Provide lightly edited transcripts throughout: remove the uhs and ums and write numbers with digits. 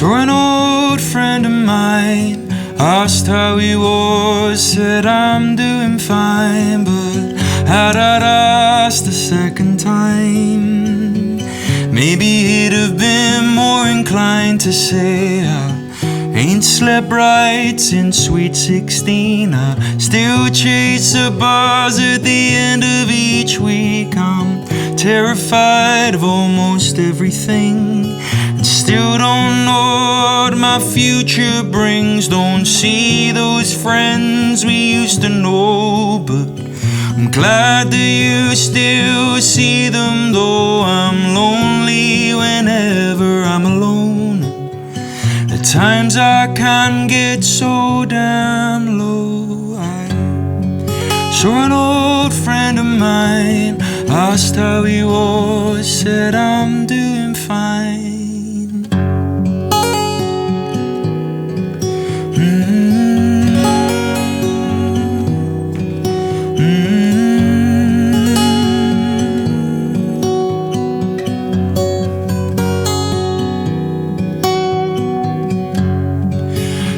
So an old friend of mine asked how he was, said I'm doing fine, but had I asked the second time, maybe he'd have been more inclined to say I ain't slept right since sweet 16. I still chase the bars at the end of each week. I'm terrified of almost everything, and still don't know what my future brings. Don't see those friends we used to know, but I'm glad that you still see them, though I'm lonely whenever I'm alone. At times I can get so damn low. I saw an old friend of mine, asked how he was, said I'm doing fine.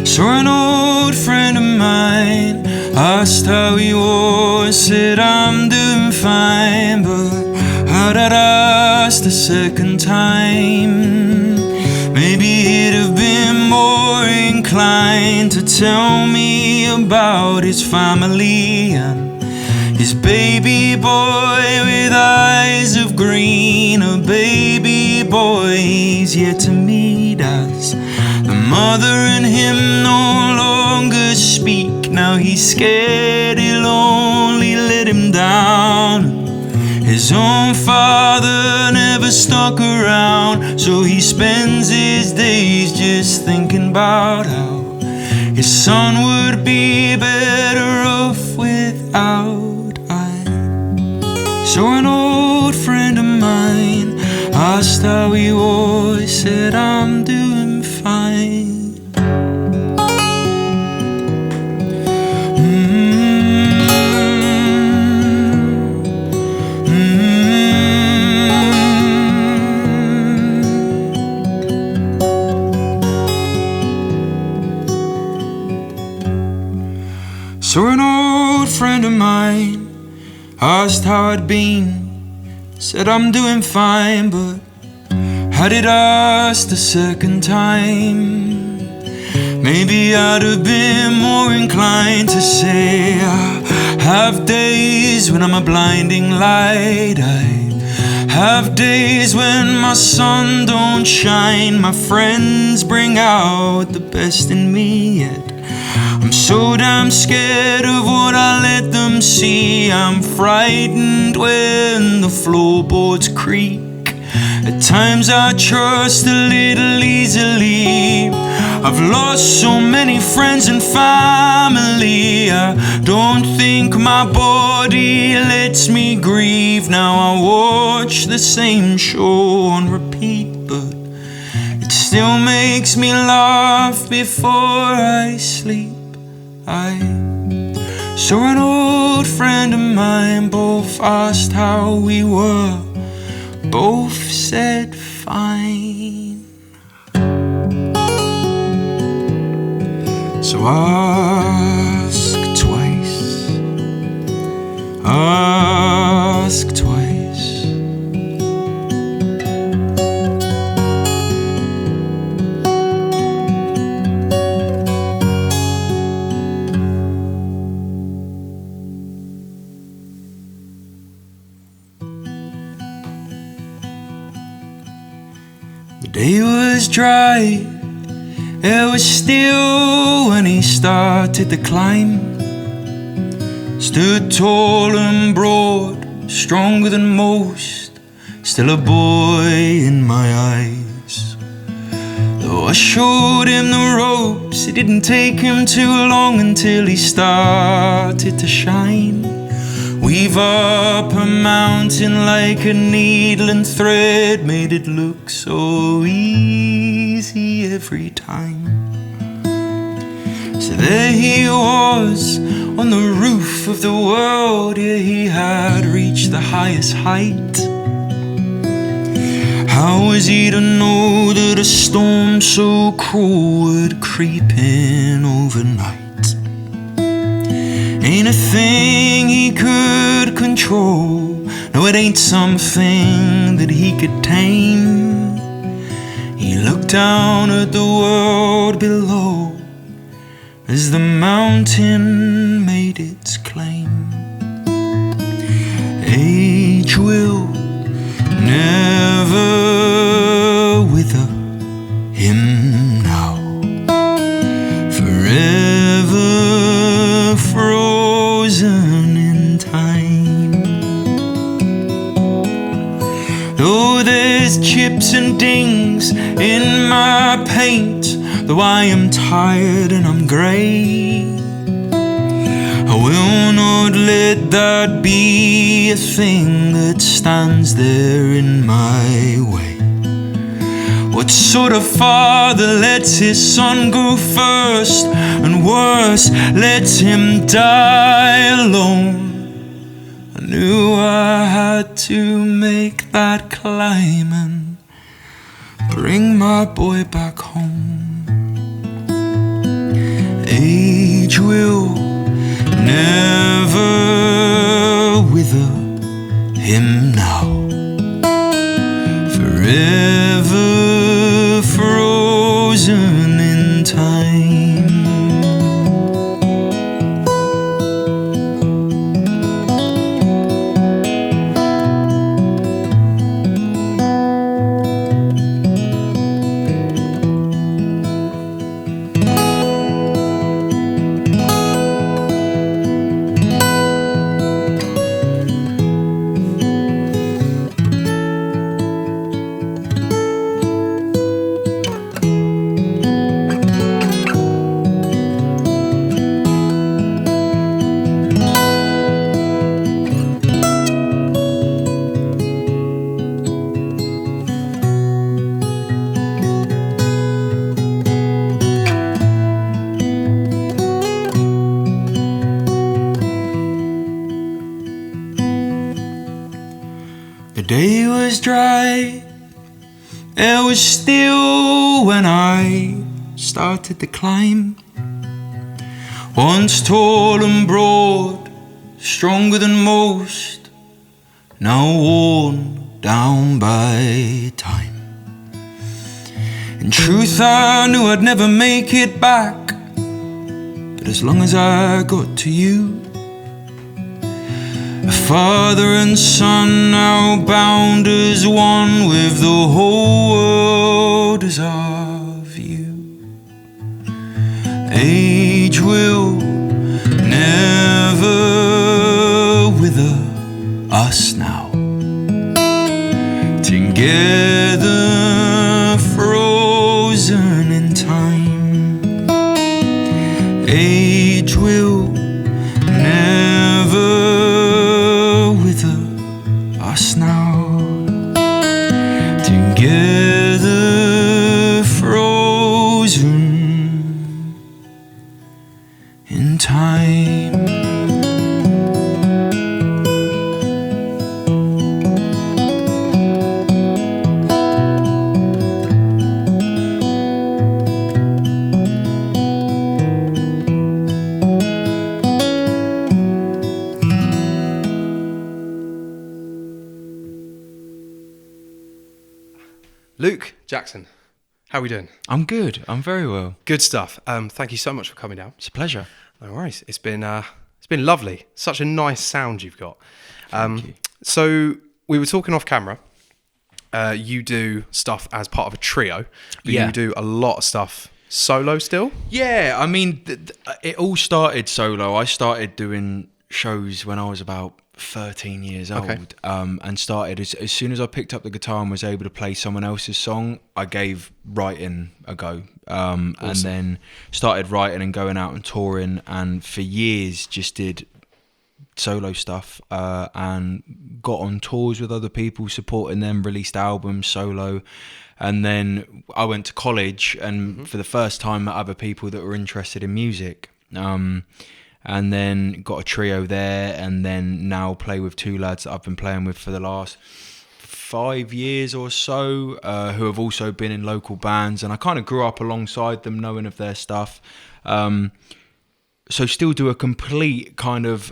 So an old friend of mine asked how he was, said I'm doing fine, but had I asked a second time, maybe he'd have been more inclined to tell me about his family and his baby boy with eyes of green. A baby boy he's yet to meet, as the mother and him no longer speak. Now he's scared he'll only let him down. His own father never stuck around, so he spends his days just thinking about how his son would be better off without. So an old friend of mine asked how he was, said I'm doing fine. So an old friend of mine asked how I'd been, said I'm doing fine, but had it asked a second time, maybe I'd have been more inclined to say I have days when I'm a blinding light. I have days when my sun don't shine. My friends bring out the best in me, yet I'm so damn scared of what I let them see. I'm frightened when the floorboards creak. At times I trust a little easily. I've lost so many friends and family. I don't think my body lets me grieve. Now I watch the same show on repeat, but it still makes me laugh before I sleep. I saw an old friend of mine, both asked how we were, both said fine. So ask twice, ask twice. The day was dry, air was still when he started to climb. Stood tall and broad, stronger than most, still a boy in my eyes. Though I showed him the ropes, it didn't take him too long until he started to shine. Weave up a mountain like a needle and thread, made it look so easy every time. So there he was, on the roof of the world. Yeah, he had reached the highest height. How was he to know that a storm so cruel would creep in overnight? Ain't a thing he could control. No, it ain't something that he could tame. He looked down at the world below as the mountain made its claim. Age will never wither him now, forever frozen in time. Though there's chips and dings in my paint, though I am tired and I'm grey, I will not let that be a thing that stands there in my way. What sort of father lets his son go first, and worse, lets him die alone? I knew I had to make that climb and bring my boy back home. Age will never wither him now, forever frozen in time. The day was dry, air was still when I started to climb. Once tall and broad, stronger than most, now worn down by time. In truth I knew I'd never make it back, but as long as I got to you, a father and son now bound as one, with the whole world as our view. Age will never wither us now, together frozen in time. Age will never us now, together frozen in time. Luke Jackson, how are we doing? I'm good. I'm very well. Good stuff. Thank you so much for coming down. It's a pleasure. No worries. It's been lovely. Such a nice sound you've got. Thank you. So we were talking off camera. You do stuff as part of a trio, but Yeah. you do a lot of stuff solo still. Yeah, I mean, it all started solo. I started doing shows when I was about 13 years old. Okay. And started as soon as I picked up the guitar and was able to play someone else's song, I gave writing a go. Awesome. And then started writing and going out and touring, and for years just did solo stuff, and got on tours with other people, supporting them, released albums solo. And then I went to college and for the first time met other people that were interested in music. And then got a trio there, and then now play with two lads that I've been playing with for the last 5 years or so, who have also been in local bands, and I kind of grew up alongside them, knowing of their stuff. So still do a complete kind of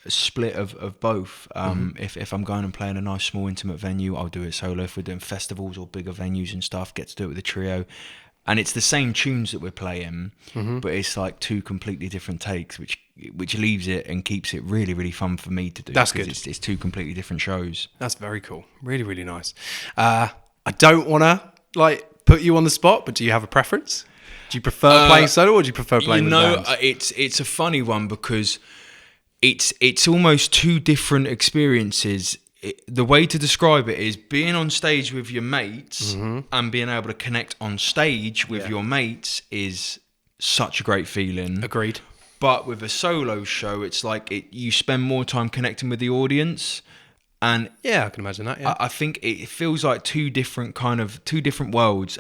split of both. If I'm going and playing a nice small intimate venue, I'll do it solo. If we're doing festivals or bigger venues and stuff, get to do it with a trio. And it's the same tunes that we're playing, but it's like two completely different takes, which leaves it and keeps it really, really fun for me to do. That's good. It's two completely different shows. That's very cool. Really, really nice. I don't want to put you on the spot, but do you have a preference? Do you prefer playing solo, or do you prefer playing with bands? It's a funny one because it's almost two different experiences. The way to describe it is being on stage with your mates and being able to connect on stage with your mates is such a great feeling. Agreed. But with a solo show, it's like you spend more time connecting with the audience. And yeah, I can imagine that. Yeah. I think it feels like two different worlds.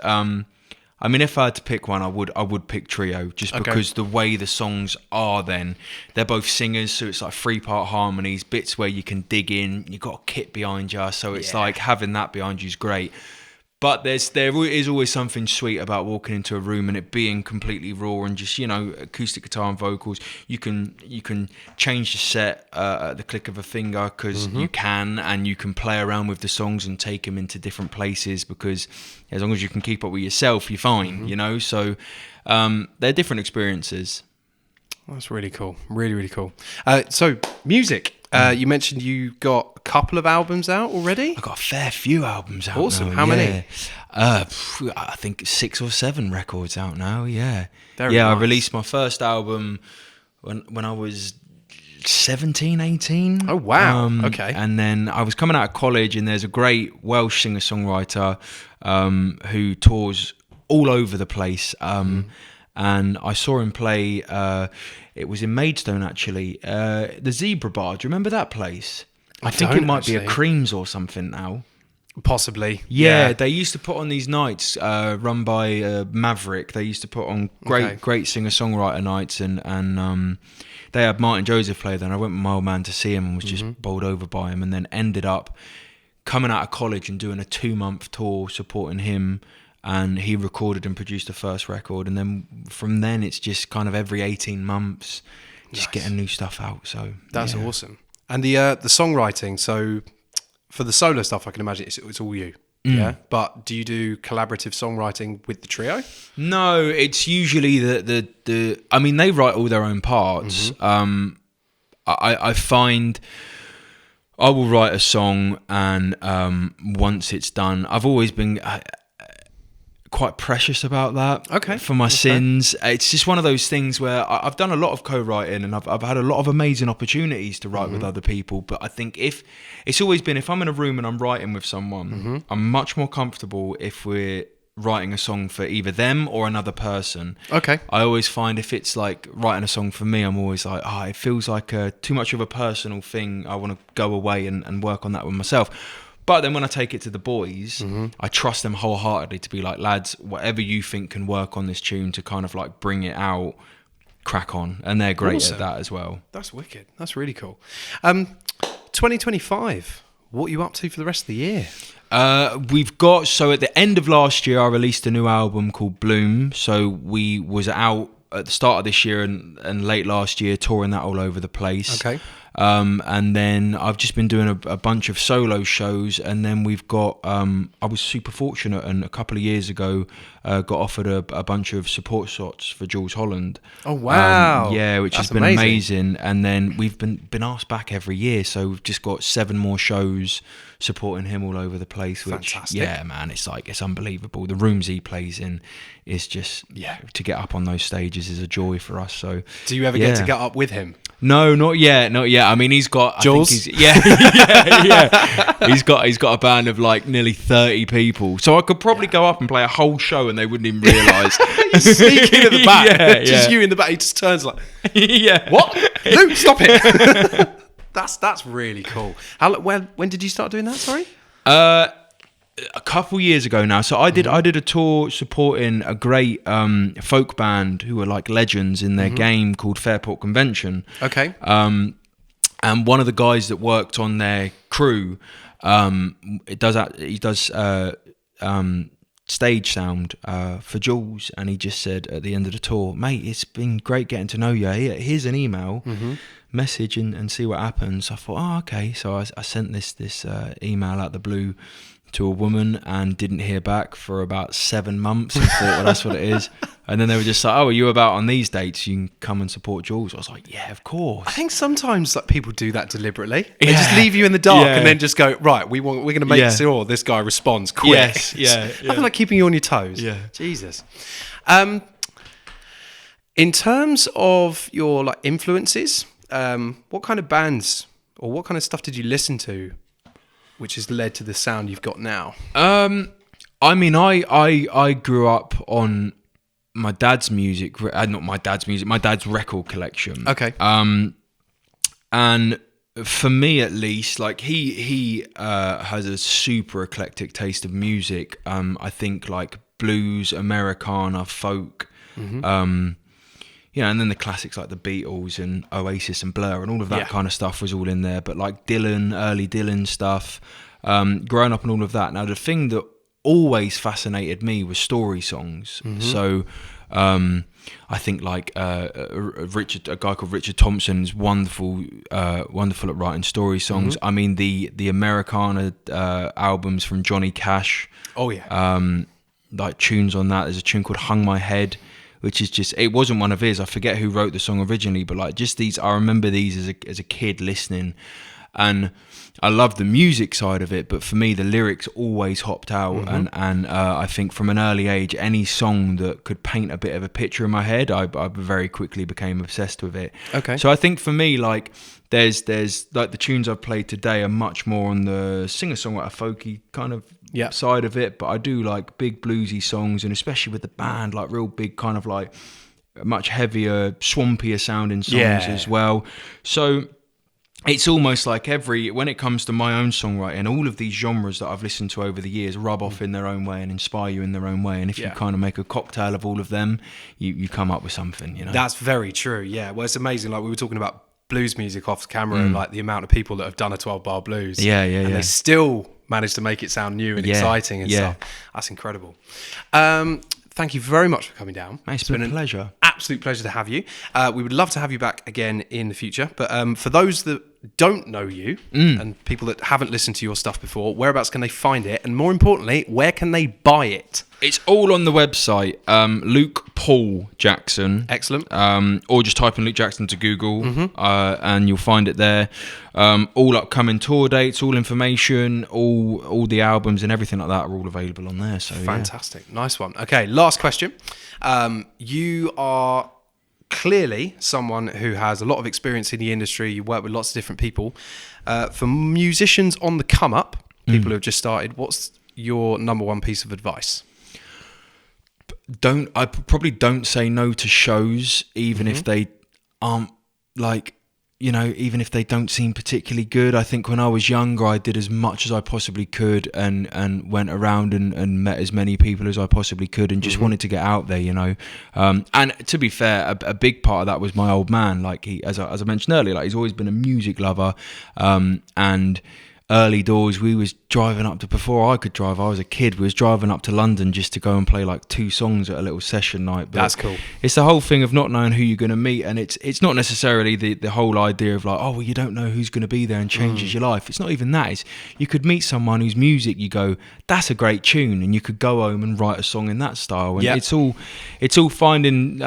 I mean, if I had to pick one, I would pick trio, just because the way the songs are. Then they're both singers, so it's like 3-part harmonies, bits where you can dig in. You got a kit behind you, so it's like having that behind you is great. But there is always something sweet about walking into a room and it being completely raw and just, acoustic guitar and vocals. You can change the set at the click of a finger because you can, and you can play around with the songs and take them into different places, because as long as you can keep up with yourself, you're fine, So they're different experiences. That's really cool. Really, really cool. So music. You mentioned you got a couple of albums out already? I got a fair few albums out. Awesome. now. How many? I think 6 or 7 records out now, yeah. Very nice. I released my first album when I was 17, 18. Oh, wow. Okay. And then I was coming out of college, and there's a great Welsh singer-songwriter who tours all over the place. And I saw him play... it was in Maidstone, actually. The Zebra Bar. Do you remember that place? I think it might be a Creams or something now. Possibly. Yeah, they used to put on these nights run by Maverick. They used to put on great singer-songwriter nights, and they had Martin Joseph play there. And I went with my old man to see him and was just bowled over by him, and then ended up coming out of college and doing a 2-month tour supporting him. And he recorded and produced the first record, and then from then it's just kind of every 18 months, just getting new stuff out. So that's awesome. And the songwriting. So for the solo stuff, I can imagine it's all you. Yeah. But do you do collaborative songwriting with the trio? No, it's usually the. I mean, they write all their own parts. I find I will write a song, and once it's done, I've always been quite precious about that for my sins. It's just one of those things where I've done a lot of co-writing, and I've had a lot of amazing opportunities to write with other people, but I think if I'm in a room and I'm writing with someone, I'm much more comfortable if we're writing a song for either them or another person. I always find if it's like writing a song for me, I'm always like, it feels like too much of a personal thing. I want to go away and work on that with myself. But then when I take it to the boys, I trust them wholeheartedly to be like, lads, whatever you think can work on this tune to kind of like bring it out, crack on. And they're great at that as well. That's wicked. That's really cool. 2025, what are you up to for the rest of the year? So at the end of last year, I released a new album called Bloom. So we was out at the start of this year and late last year, touring that all over the place. And then I've just been doing a bunch of solo shows, and then we've got I was super fortunate, and a couple of years ago got offered a bunch of support slots for Jools Holland. Oh wow. Which has been amazing. And then we've been asked back every year, so we've just got 7 more shows supporting him all over the place, which fantastic. It's unbelievable. The rooms he plays in is just to get up on those stages is a joy for us. So do you ever get to get up with him? No, not yet. I mean, he's got Jools. He's got a band of like nearly 30 people, so I could probably go up and play a whole show and they wouldn't even realise. You sneak in at the back, just you in the back. He just turns like, what? Luke, stop it! That's really cool. When did you start doing that? Sorry. A couple years ago now. So I did a tour supporting a great folk band who are like legends in their game called Fairport Convention. Okay. And one of the guys that worked on their crew He does stage sound for Jools, and he just said at the end of the tour, mate, it's been great getting to know you. Here's an email, message and see what happens. I thought, oh, okay. So I sent this email out the blue to a woman and didn't hear back for about 7 months, and thought, well, that's what it is. And then they were just like, oh, are you about on these dates? You can come and support Jools. I was like, yeah, of course. I think sometimes like people do that deliberately. They just leave you in the dark and then just go, right, we're going to make sure this guy responds quick. Yes, Nothing like keeping you on your toes. Yeah. Jesus. In terms of your like influences, what kind of bands or what kind of stuff did you listen to which has led to the sound you've got now? I mean, I grew up on my dad's music, not my dad's music, my dad's record collection. Okay. And for me at least, like he has a super eclectic taste of music. I think like blues, Americana, folk, and then the classics like the Beatles and Oasis and Blur and all of that kind of stuff was all in there. But like Dylan, early Dylan stuff, growing up and all of that. Now the thing that always fascinated me was story songs. So I think like a guy called Richard Thompson is wonderful at writing story songs. I mean the Americana albums from Johnny Cash. Oh yeah. Like tunes on that. There's a tune called Hung My Head, which is just, it wasn't one of his. I forget who wrote the song originally, but like just these, I remember these as a kid listening, and I loved the music side of it, but for me the lyrics always hopped out, and I think from an early age, any song that could paint a bit of a picture in my head, I very quickly became obsessed with it. Okay. So I think for me, like there's like the tunes I've played today are much more on the singer-songwriter folky kind of side of it, but I do like big bluesy songs, and especially with the band, like real big kind of like much heavier, swampier sounding songs as well. So it's almost like when it comes to my own songwriting, all of these genres that I've listened to over the years rub off in their own way and inspire you in their own way. And if you kind of make a cocktail of all of them, you come up with something, you know. That's very true, yeah. Well, it's amazing. Like we were talking about blues music off camera and like the amount of people that have done a 12-bar blues. And they still manage to make it sound new and exciting and stuff. That's incredible. Thank you very much for coming down. Mate, it's been a pleasure. Absolute pleasure to have you. We would love to have you back again in the future. But for those that don't know you and people that haven't listened to your stuff before, whereabouts can they find it? And more importantly, where can they buy it? It's all on the website, Luke Paul Jackson. Excellent. Or just type in Luke Jackson to Google and you'll find it there. All upcoming tour dates, all information, all the albums and everything like that are all available on there. So fantastic. Nice one. Okay, last question. You are clearly someone who has a lot of experience in the industry. You work with lots of different people. For musicians on the come up, people who have just started, what's your number one piece of advice? I probably don't say no to shows, even if they aren't like, you know, even if they don't seem particularly good. I think when I was younger, I did as much as I possibly could and went around and met as many people as I possibly could and just wanted to get out there, you know. And to be fair, a big part of that was my old man. Like he, as I mentioned earlier, like he's always been a music lover, and early doors, we was driving up to, before I could drive, I was a kid, we was driving up to London just to go and play like 2 songs at a little session night. But that's cool. It's the whole thing of not knowing who you're going to meet, and it's not necessarily the whole idea of like, oh well, you don't know who's going to be there and changes your life. It's not even that. It's you could meet someone whose music you go, that's a great tune, and you could go home and write a song in that style. And it's all finding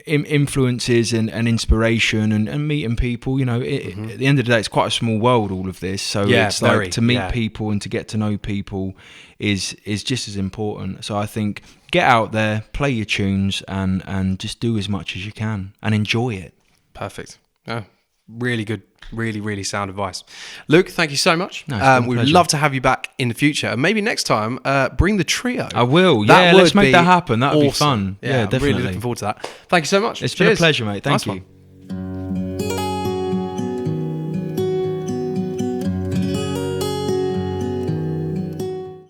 influences and inspiration and meeting people. You know, at the end of the day, it's quite a small world, all of this. So it's like to meet people and to get to know people is just as important. So I think get out there, play your tunes, and just do as much as you can and enjoy it. Perfect. Oh, really good, really, really sound advice. Luke, thank you so much. No, we would love to have you back in the future, and maybe next time bring the trio. I will. Let's make that happen. That would be fun. Yeah, definitely. Really looking forward to that. Thank you so much. It's been a pleasure, mate. Thank you.